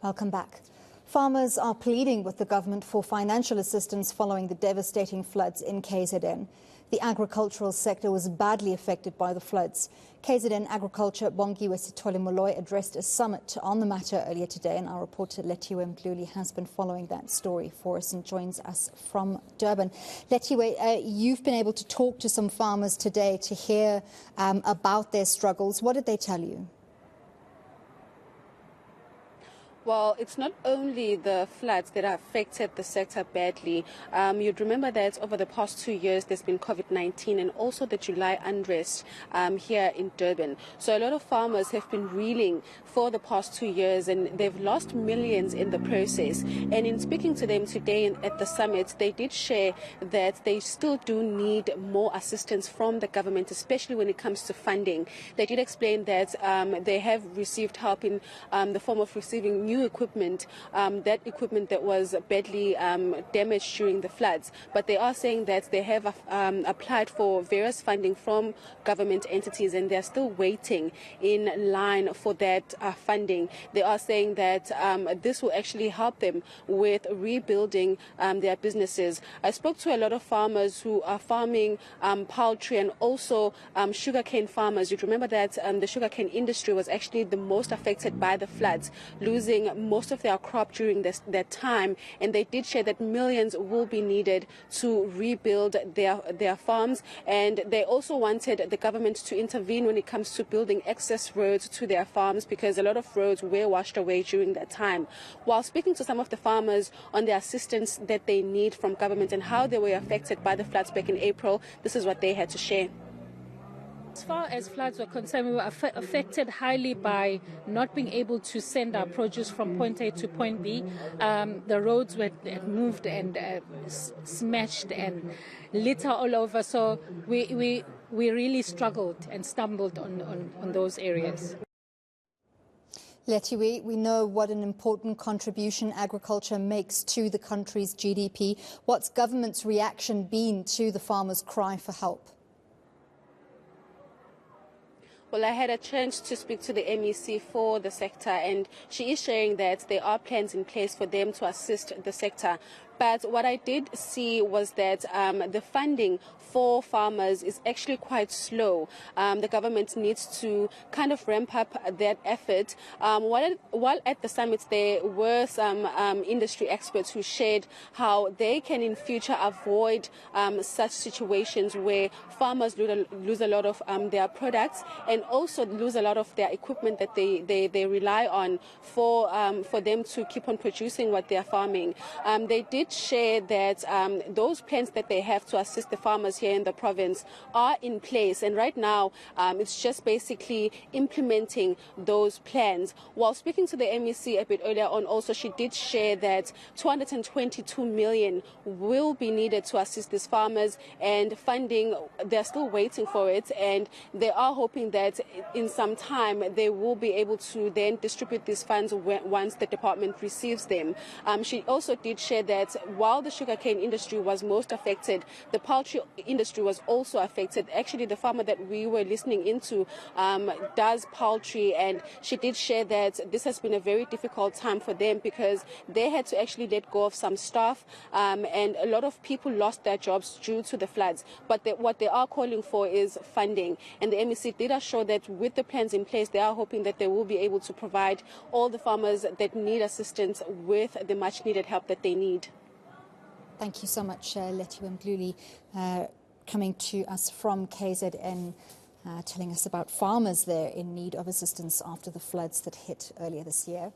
Welcome back. Farmers are pleading with the government for financial assistance following the devastating floods in KZN. The agricultural sector was badly affected by the floods. KZN Agriculture Bongiwe Sithole-Molloy addressed a summit on the matter earlier today, and our reporter Lethiwe Mdluli has been following that story for us and joins us from Durban. Lethiwe, you've been able to talk to some farmers today to hear about their struggles. What did they tell you? Well, it's not only the floods that have affected the sector badly. You'd remember that over the past 2 years, there's been COVID-19 and also the July unrest here in Durban. So a lot of farmers have been reeling for the past 2 years, and they've lost millions in the process. And in speaking to them today at the summit, they did share that they still do need more assistance from the government, especially when it comes to funding. They did explain that they have received help in the form of receiving new equipment, that equipment that was badly damaged during the floods. But they are saying that they have applied for various funding from government entities, and they're still waiting in line for that funding. They are saying that this will actually help them with rebuilding their businesses. I spoke to a lot of farmers who are farming poultry and also sugarcane farmers. You remember that the sugarcane industry was actually the most affected by the floods, losing most of their crop during that time, and they did share that millions will be needed to rebuild their farms. And they also wanted the government to intervene when it comes to building access roads to their farms, because a lot of roads were washed away during that time. While speaking to some of the farmers on the assistance that they need from government and how they were affected by the floods back in April, this is what they had to share. As far as floods were concerned, we were affected highly by not being able to send our produce from point A to point B. The roads were moved and smashed and litter all over. So we really struggled and stumbled on those areas. Lethiwe, we know what an important contribution agriculture makes to the country's GDP. What's government's reaction been to the farmers' cry for help? Well, I had a chance to speak to the MEC for the sector, and she is sharing that there are plans in place for them to assist the sector. But what I did see was that the funding for farmers is actually quite slow. The government needs to kind of ramp up that effort. While at the summit, there were some industry experts who shared how they can in future avoid such situations where farmers lose a lot of their products and also lose a lot of their equipment that they rely on for them to keep on producing what they are farming. They did share that those plans that they have to assist the farmers here in the province are in place, and right now it's just basically implementing those plans. While speaking to the MEC a bit earlier on, also she did share that 222 million will be needed to assist these farmers, and funding, they're still waiting for it, and they are hoping that in some time they will be able to then distribute these funds once the department receives them. She also did share that while the sugarcane industry was most affected, the poultry industry was also affected. Actually, the farmer that we were listening into does poultry, and she did share that this has been a very difficult time for them because they had to actually let go of some staff, and a lot of people lost their jobs due to the floods. But what they are calling for is funding, and the MEC did assure that with the plans in place, they are hoping that they will be able to provide all the farmers that need assistance with the much needed help that they need. Thank you so much, Lethiwe Mdluli, coming to us from KZN, telling us about farmers there in need of assistance after the floods that hit earlier this year.